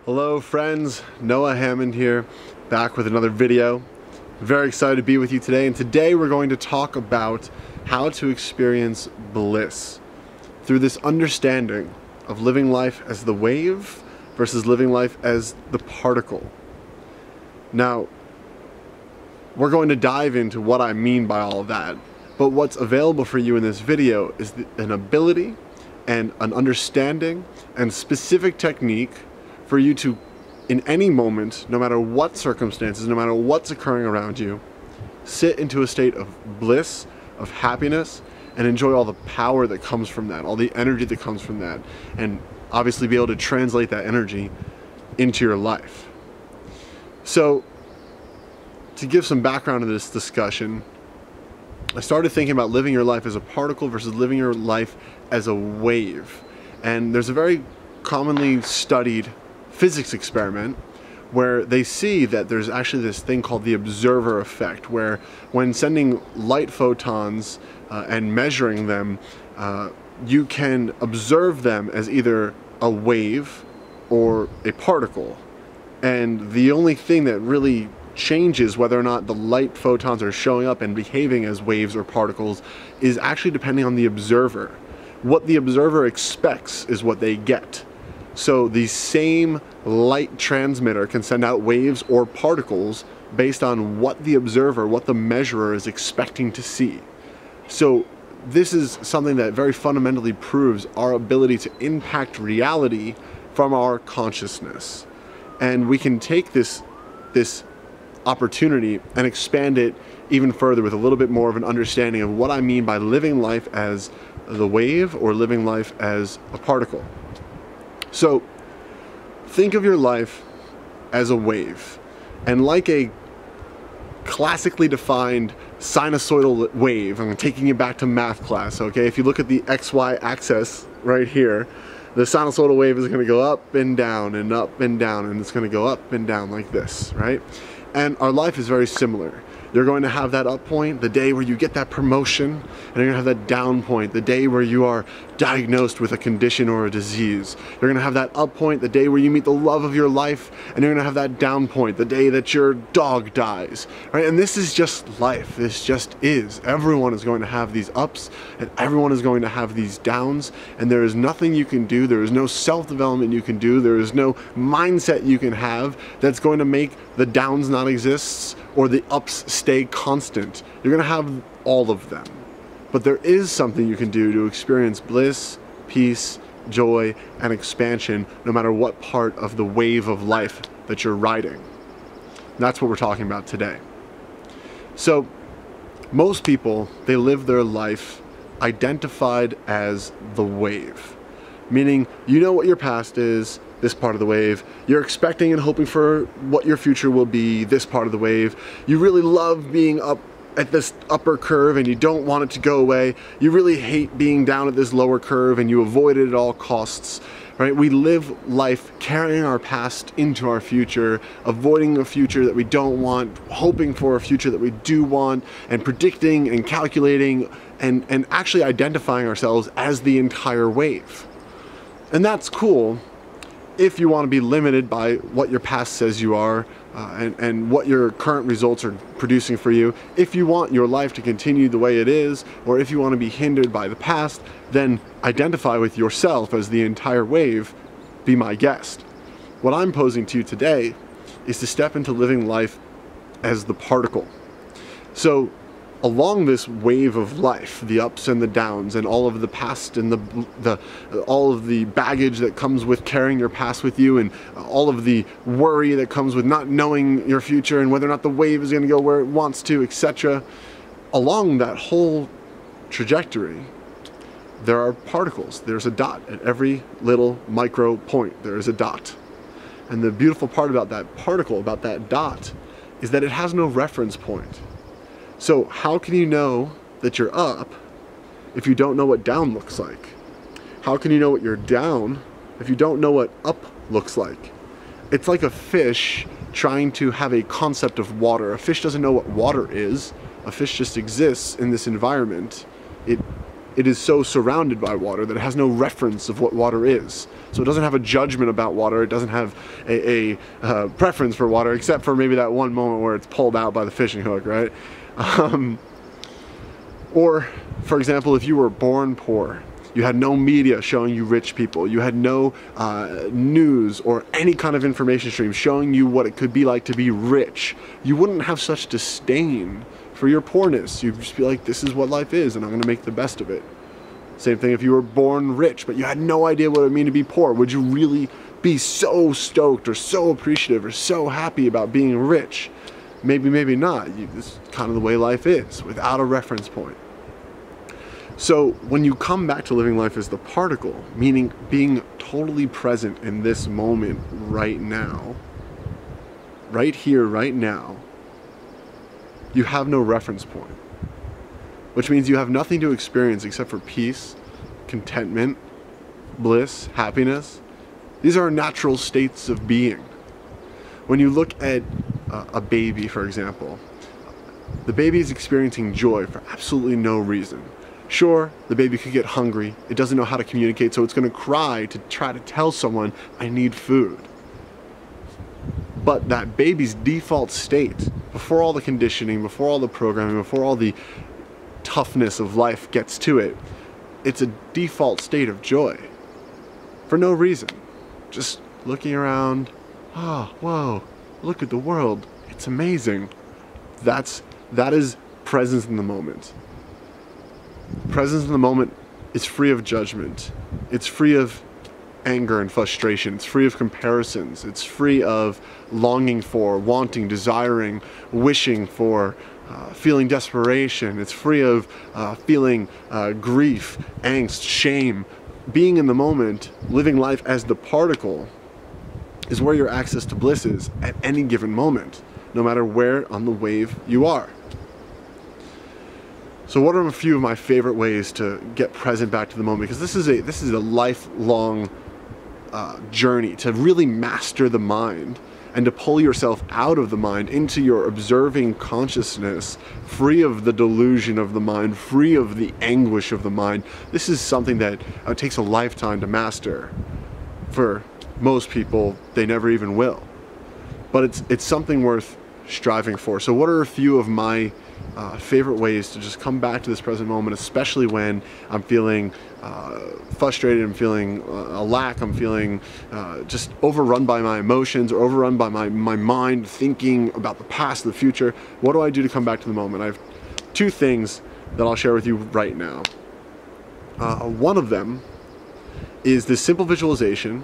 Hello friends, Noah Hammond here, back with another video. Very excited to be with you today, and today we're going to talk about how to experience bliss through this understanding of living life as the wave versus living life as the particle. Now, we're going to dive into what I mean by all of that, but what's available for you in this video is an ability and an understanding and specific technique for you to, in any moment, no matter what circumstances, no matter what's occurring around you, sit into a state of bliss, of happiness, and enjoy all the power that comes from that, all the energy that comes from that, and obviously be able to translate that energy into your life. So, to give some background to this discussion, I started thinking about living your life as a particle versus living your life as a wave. And there's a very commonly studied physics experiment where they see that there's actually this thing called the observer effect, where when sending light photons and measuring them, you can observe them as either a wave or a particle. And the only thing that really changes whether or not the light photons are showing up and behaving as waves or particles is actually depending on the observer. What the observer expects is what they get. So the same light transmitter can send out waves or particles based on what the observer, what the measurer is expecting to see. So this is something that very fundamentally proves our ability to impact reality from our consciousness. And we can take this opportunity and expand it even further with a little bit more of an understanding of what I mean by living life as the wave or living life as a particle. So think of your life as a wave, and like a classically defined sinusoidal wave. I'm taking you back to math class, okay? If you look at the XY axis right here, the sinusoidal wave is going to go up and down and up and down, and it's going to go up and down like this, right? And our life is very similar. You're going to have that up point, the day where you get that promotion, and you're going to have that down point, the day where you are diagnosed with a condition or a disease. You're going to have that up point, the day where you meet the love of your life, and you're going to have that down point, the day that your dog dies, right? And this is just life. This just is. Everyone is going to have these ups, and everyone is going to have these downs, and there is nothing you can do. There is no self-development you can do. There is no mindset you can have that's going to make the downs not exist or the ups stay constant. You're going to have all of them. But there is something you can do to experience bliss, peace, joy, and expansion no matter what part of the wave of life that you're riding. And that's what we're talking about today. So, most people, they live their life identified as the wave. Meaning, you know what your past is, this part of the wave. You're expecting and hoping for what your future will be, this part of the wave. You really love being up at this upper curve and you don't want it to go away. You really hate being down at this lower curve and you avoid it at all costs, right? We live life carrying our past into our future, avoiding a future that we don't want, hoping for a future that we do want, and predicting and calculating and actually identifying ourselves as the entire wave. And that's cool if you want to be limited by what your past says you are and what your current results are producing for you. If you want your life to continue the way it is, or if you want to be hindered by the past, then identify with yourself as the entire wave. Be my guest. What I'm posing to you today is to step into living life as the particle. So along this wave of life, the ups and the downs and all of the past and all of the baggage that comes with carrying your past with you, and all of the worry that comes with not knowing your future and whether or not the wave is going to go where it wants to, etc. Along that whole trajectory, there are particles. There's a dot at every little micro point. There is a dot. And the beautiful part about that particle, about that dot, is that it has no reference point. So how can you know that you're up if you don't know what down looks like? How can you know what you're down if you don't know what up looks like? It's like a fish trying to have a concept of water. A fish doesn't know what water is. A fish just exists in this environment. It it is so surrounded by water that it has no reference of what water is. So it doesn't have a judgment about water. It doesn't have a preference for water, except for maybe that one moment where it's pulled out by the fishing hook, right? Or, for example, if you were born poor, you had no media showing you rich people, you had no news or any kind of information stream showing you what it could be like to be rich, you wouldn't have such disdain for your poorness. You'd just be like, this is what life is and I'm gonna make the best of it. Same thing if you were born rich, but you had no idea what it would mean to be poor. Would you really be so stoked or so appreciative or so happy about being rich? Maybe, maybe not. This is kind of the way life is, without a reference point. So when you come back to living life as the particle, meaning being totally present in this moment right now, right here, right now, you have no reference point. Which means you have nothing to experience except for peace, contentment, bliss, happiness. These are natural states of being. When you look at a baby, for example, the baby is experiencing joy for absolutely no reason. Sure, the baby could get hungry. It doesn't know how to communicate, so it's going to cry to try to tell someone, I need food. But that baby's default state, before all the conditioning, before all the programming, before all the toughness of life gets to it, it's a default state of joy. For no reason. Just looking around, oh, whoa, look at the world. It's amazing. That is presence in the moment. Presence in the moment is free of judgment. It's free of anger and frustration. It's free of comparisons. It's free of longing for, wanting, desiring, wishing for, feeling desperation. It's free of feeling grief, angst, shame. Being in the moment, living life as the particle, is where your access to bliss is at any given moment, no matter where on the wave you are. So what are a few of my favorite ways to get present back to the moment? Because this is a lifelong journey to really master the mind and to pull yourself out of the mind into your observing consciousness, free of the delusion of the mind, free of the anguish of the mind. This is something that takes a lifetime to master. For most people, they never even will. But it's something worth striving for. So what are a few of my favorite ways to just come back to this present moment, especially when I'm feeling frustrated, I'm feeling a lack, I'm feeling just overrun by my emotions or overrun by my mind thinking about the past, the future. What do I do to come back to the moment? I have two things that I'll share with you right now. One of them is this simple visualization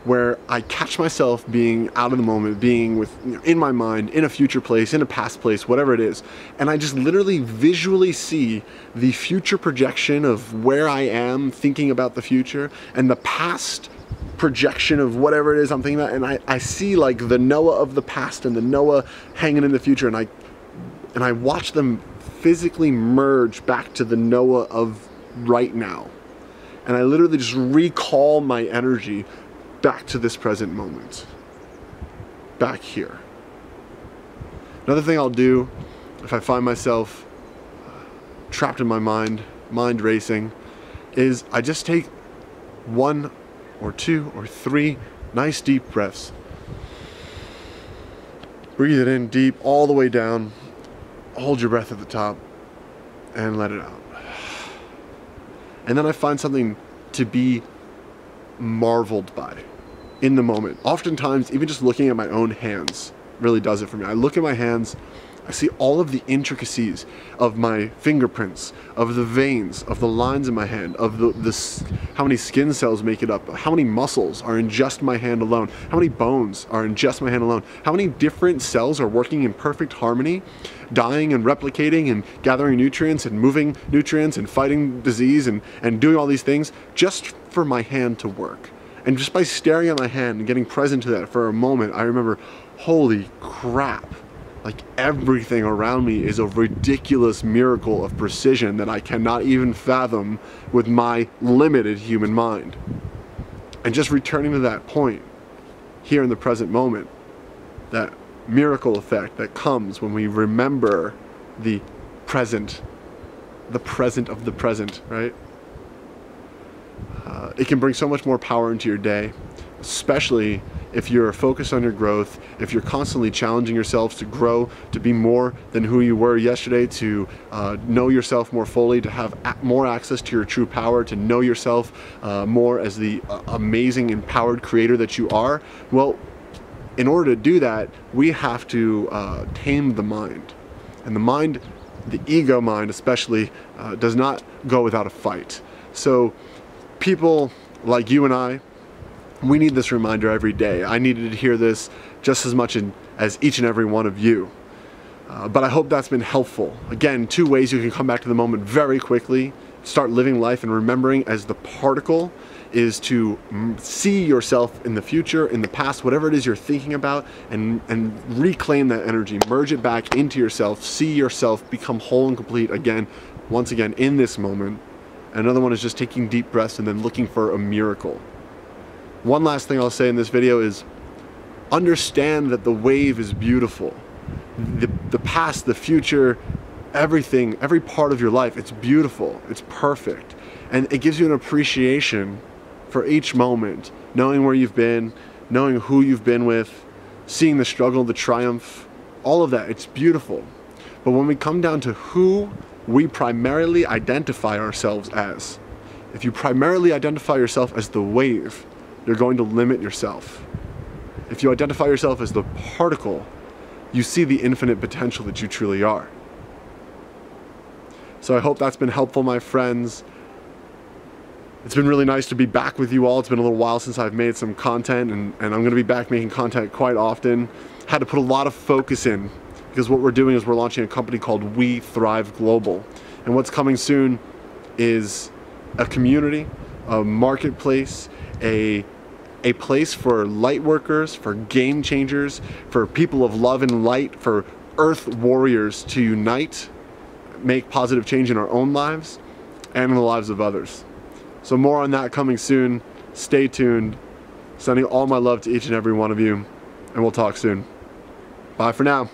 where I catch myself being out of the moment, being with, in my mind, in a future place, in a past place, whatever it is. And I just literally visually see the future projection of where I am thinking about the future and the past projection of whatever it is I'm thinking about. And I see like the Noah of the past and the Noah hanging in the future. And I watch them physically merge back to the Noah of right now. And I literally just recall my energy back to this present moment, back here. Another thing I'll do if I find myself trapped in my mind racing, is I just take 1 or 2 or 3 nice deep breaths. Breathe it in deep all the way down, hold your breath at the top, and let it out. And then I find something to be marveled by in the moment. Oftentimes, even just looking at my own hands really does it for me. I look at my hands, I see all of the intricacies of my fingerprints, of the veins, of the lines in my hand, of how many skin cells make it up, how many muscles are in just my hand alone, how many bones are in just my hand alone, how many different cells are working in perfect harmony, dying and replicating and gathering nutrients and moving nutrients and fighting disease and doing all these things just for my hand to work. And just by staring at my hand and getting present to that for a moment, I remember, holy crap, like everything around me is a ridiculous miracle of precision that I cannot even fathom with my limited human mind. And just returning to that point here in the present moment, that miracle effect that comes when we remember the present the present of the present, right? It can bring so much more power into your day, especially if you're focused on your growth, if you're constantly challenging yourselves to grow, to be more than who you were yesterday, to know yourself more fully, to have more access to your true power, to know yourself more as the amazing, empowered creator that you are. Well, in order to do that, we have to tame the mind. And the mind, the ego mind especially, does not go without a fight. So people like you and I, we need this reminder every day. I needed to hear this just as much as each and every one of you. But I hope that's been helpful. Again, 2 ways you can come back to the moment very quickly, start living life and remembering as the particle is to see yourself in the future, in the past, whatever it is you're thinking about, and reclaim that energy, merge it back into yourself, see yourself become whole and complete again, once again in this moment. Another one is just taking deep breaths and then looking for a miracle. One last thing I'll say in this video is understand that the wave is beautiful. The past, the future, everything, every part of your life, it's beautiful, it's perfect. And it gives you an appreciation for each moment, knowing where you've been, knowing who you've been with, seeing the struggle, the triumph, all of that, it's beautiful. But when we come down to who we primarily identify ourselves as, if you primarily identify yourself as the wave, you're going to limit yourself. If you identify yourself as the particle, you see the infinite potential that you truly are. So I hope that's been helpful, my friends. It's been really nice to be back with you all. It's been a little while since I've made some content, and I'm going to be back making content quite often. Had to put a lot of focus in, because what we're doing is we're launching a company called We Thrive Global. And what's coming soon is a community, a marketplace, a place for light workers, for game changers, for people of love and light, for earth warriors to unite, make positive change in our own lives and in the lives of others. So more on that coming soon. Stay tuned. Sending all my love to each and every one of you, and we'll talk soon. Bye for now.